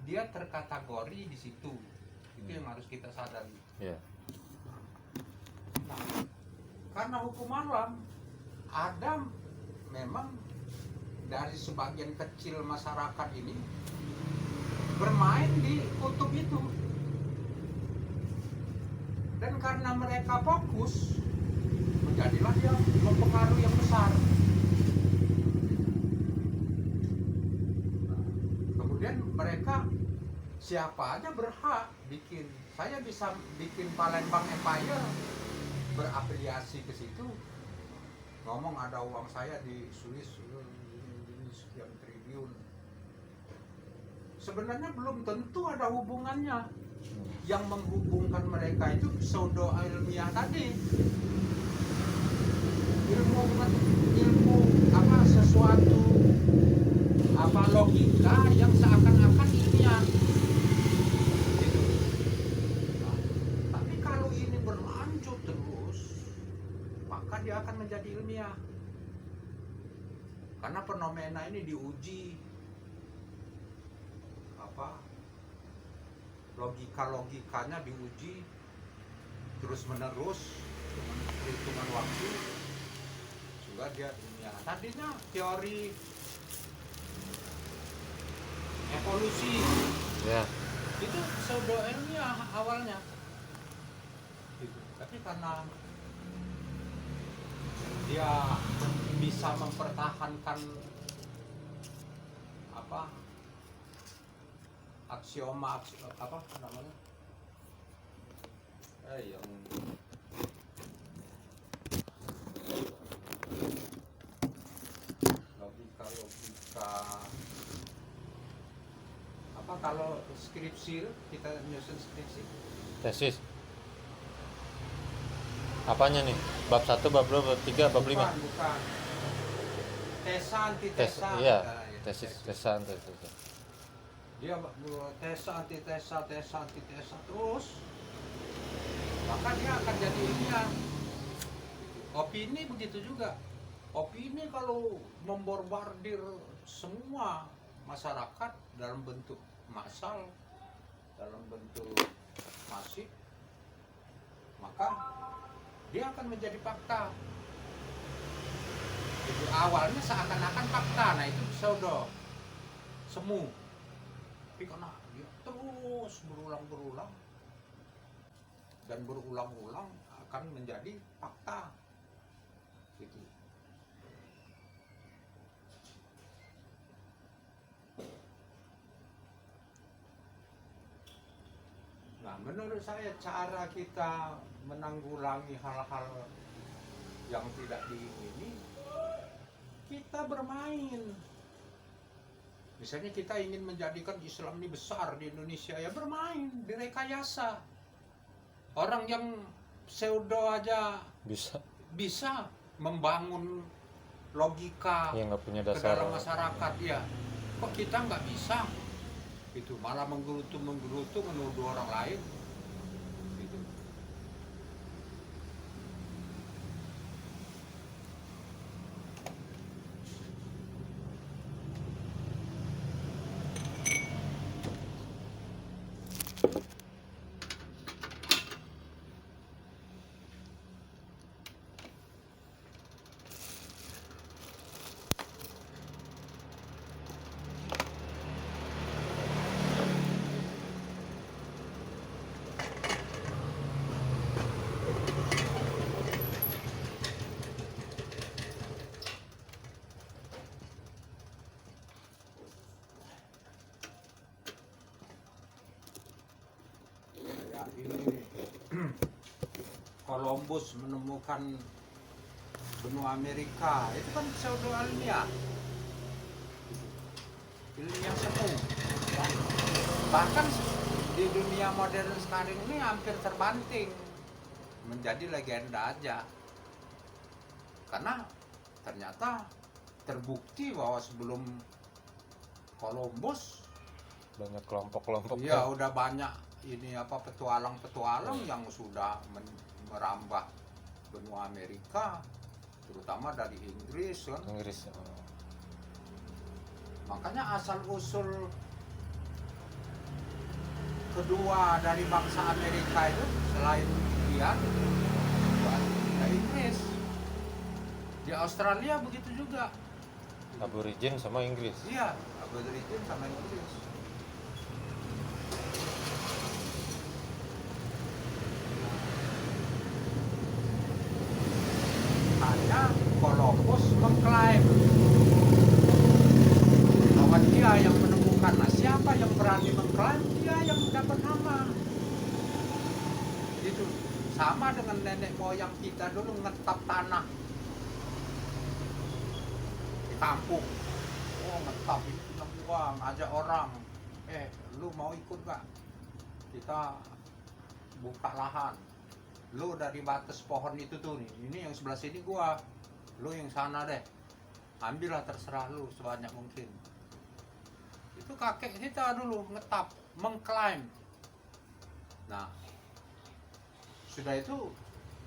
dia terkategori di situ. Itu yang harus kita sadari. Ya. Nah, karena hukum alam ada memang dari sebagian kecil masyarakat ini bermain di kutub itu, dan karena mereka fokus menjadilah dia mempengaruhi yang besar. Kemudian mereka siapa aja berhak bikin. Saya bisa bikin Palembang Empire berafiliasi ke situ, ngomong ada uang saya di Swiss ini sekian triliun. Sebenarnya belum tentu ada hubungannya. Yang menghubungkan mereka itu pseudo ilmiah tadi, ilmu apa, sesuatu apa, logika yang seakan-akan ilmiah gitu. Nah, tapi kalau ini berlanjut terus, maka dia akan menjadi ilmiah, karena fenomena ini diuji apa, logikanya diuji terus menerus dengan perhitungan waktu sehingga dia ilmiah. Tadinya teori evolusi Ya. itu pseudo ilmiah awalnya gitu. Tapi karena dia bisa mempertahankan apa, aksioma apa namanya, yang logika apa, kalau skripsi kita nyusun skripsi Tesis. Apanya nih? Bab 1, bab 2, bab 3, bab 5. bukan tesa antitesa. Iya, Nah, ya, tesis, tesa, tesis. dia tesa antitesa terus, maka dia akan jadi ilmiah. Opini begitu juga. Opini kalau memborbardir semua masyarakat dalam bentuk massal, dalam bentuk masif, maka dia akan menjadi fakta. Itu awalnya seakan-akan fakta, nah itu pseudo, semu. Tapi karena dia terus berulang-ulang dan berulang-ulang akan menjadi fakta. Gitu. Nah, menurut saya cara kita menanggulangi hal-hal yang tidak diingini, kita bermain. Misalnya kita ingin menjadikan Islam ini besar di Indonesia, ya bermain, direkayasa. Orang yang pseudo aja bisa membangun logika yang nggak punya ke dasar. dalam masyarakat, ya. Kok kita nggak bisa? Itu malah menggerutu menuduh orang lain. Gitu. Ya, ini Columbus menemukan benua Amerika, itu kan pseudo ilmiah, ilmiah semu. Bahkan di dunia modern sekarang ini hampir terbanting menjadi legenda aja, karena ternyata terbukti bahwa sebelum Columbus Banyak kelompok-kelompok. ya udah banyak ini apa, petualang yang sudah merambah benua Amerika, terutama dari Inggris kan. Inggris. Makanya asal usul kedua dari bangsa Amerika itu selain India, bahasa Inggris. Di Australia begitu juga. Aborigin sama Inggris. Iya, Aborigin sama Inggris. Hanya Columbus mengklaim bahwa dia yang menemukan. Nah, siapa yang berani mengklaim, dia yang dapat nama. Itu sama dengan nenek moyang kita dulu ngetap tanah di kampung. Oh, ngetap ini punya uang, ajak orang. Lu mau ikut gak? Kita buka lahan. Lu dari batas pohon itu tuh nih, ini yang sebelah sini gua. Lu yang sana deh. Ambillah terserah lu sebanyak mungkin. Itu kakek kita dulu ngetap, mengklaim. Nah, sudah itu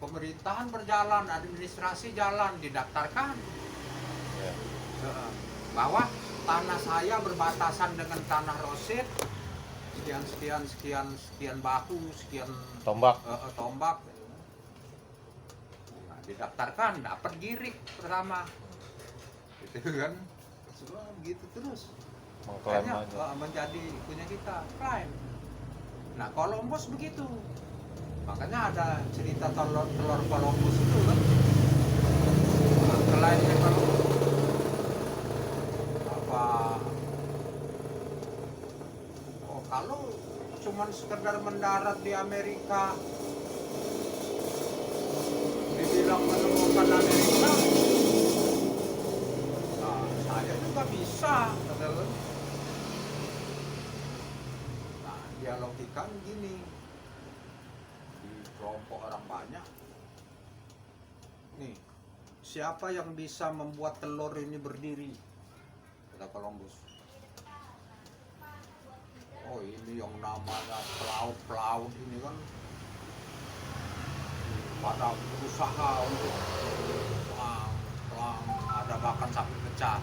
pemerintahan berjalan, administrasi jalan, didaftarkan Ya. bahwa tanah saya berbatasan dengan tanah Rosid, sekian bahu, sekian Tombak. tombak. Nah, didaftarkan, dapat girik pertama, gitu kan, semua begitu terus. Mengklaim Akhirnya aja. menjadi punya kita, klaim. Nah, Columbus begitu. Makanya ada cerita telur Columbus itu kan. Klaimnya Columbus. Apa? Oh, kalau cuman sekedar mendarat di Amerika, dibilang menemukan Amerika, nah, saya juga bisa, kata lu. Nah, dia logikakan gini, di kelompok orang banyak, nih, siapa yang bisa membuat telur ini berdiri, kata Columbus. Oh, ini yang namanya pelaut ini kan pada berusaha untuk pelang, ada bahkan sampai pecah.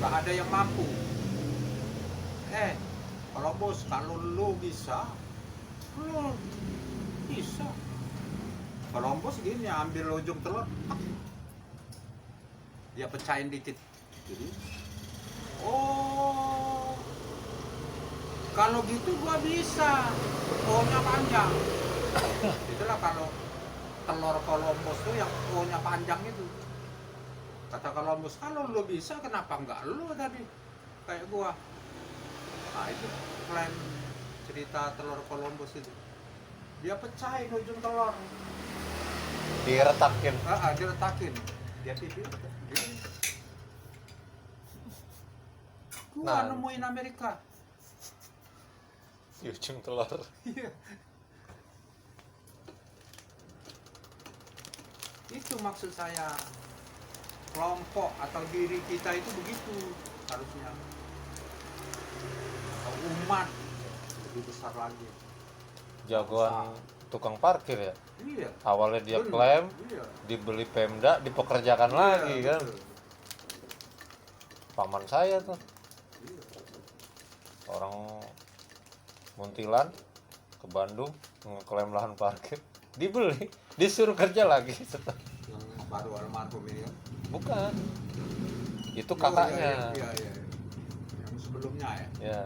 Gak ada yang mampu. Kalau bos, kalau lu bisa, lu bisa. Kalau bos gini, ambil ujung telur, dia pecahin dikit. Jadi, oh, kalau gitu gua bisa. O-nya panjang. Itulah kalau telur Columbus tuh yang O-nya panjang itu. Kata Columbus, kalau lu bisa kenapa enggak lu tadi kayak gua. Nah, itu klaim cerita telur Columbus itu. Dia pecahin ujung telur. Diretakin. Diretakin. Dia tidur. Gua Nah. nemuin Amerika. Di ujung telur. Iya. Itu maksud saya, kelompok atau diri kita itu begitu harusnya, atau umat lebih besar lagi. Jagoan tukang parkir ya. Iya. Awalnya dia Bener. klaim, Iya. dibeli Pemda, dipekerjakan lagi Iya, kan. betul. Paman saya tuh Iya. orang Muntilan ke Bandung ngeklaim lahan parkir, dibeli, disuruh kerja lagi. Yang baru almarhum ini kan. Bukan, itu Oh, kakaknya. iya. Yang sebelumnya ya. Ya.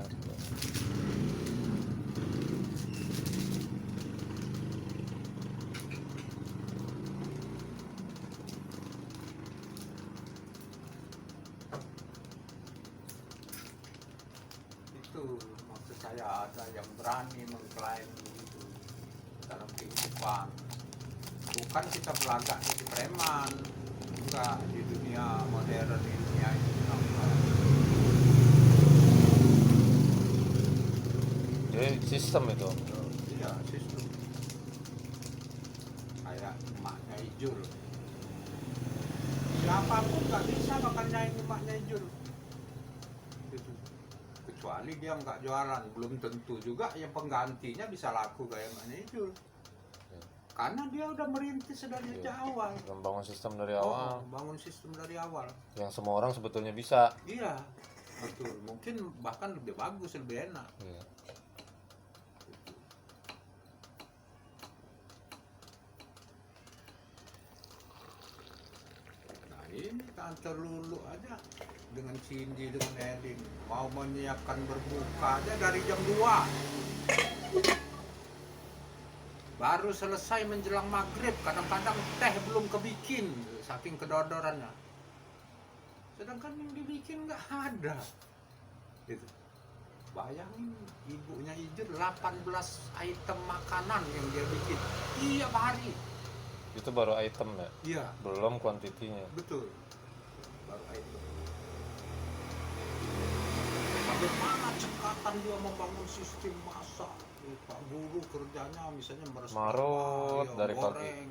Itu maksud saya, ada yang berani mengklaim begitu dalam kehidupan. Bukan kita berlagak jadi preman, enggak, di dunia modern, di dunia ini enggak. Jadi sistem itu. Iya, sistem. Kayak emaknya Ijul. Siapapun nggak bisa makan nyaing emaknya Ijul. Gitu. Kecuali dia nggak jualan, belum tentu juga yang penggantinya bisa laku kayak emaknya Ijul. Karena dia udah merintis dari Iya. sejak awal. Membangun sistem dari awal Bangun sistem dari awal. yang semua orang sebetulnya bisa. Iya, betul. Mungkin bahkan lebih bagus, lebih enak. Iya. Nah ini Tante Lulu aja dengan Cindy, dengan Edin mau menyiapkan berbuka aja dari jam 2. Baru selesai menjelang maghrib, kadang-kadang teh belum kebikin, saking kedodorannya. Sedangkan yang dibikin nggak ada. Gitu. Bayangin ibunya Ijur 18 item makanan yang dia bikin tiap hari. Itu baru item ya, Iya, belum kuantitinya. betul. Baru item. Bagaimana cekatan dia membangun sistem masak? Pak guru kerjanya misalnya meresap Marut dari pagi. goreng,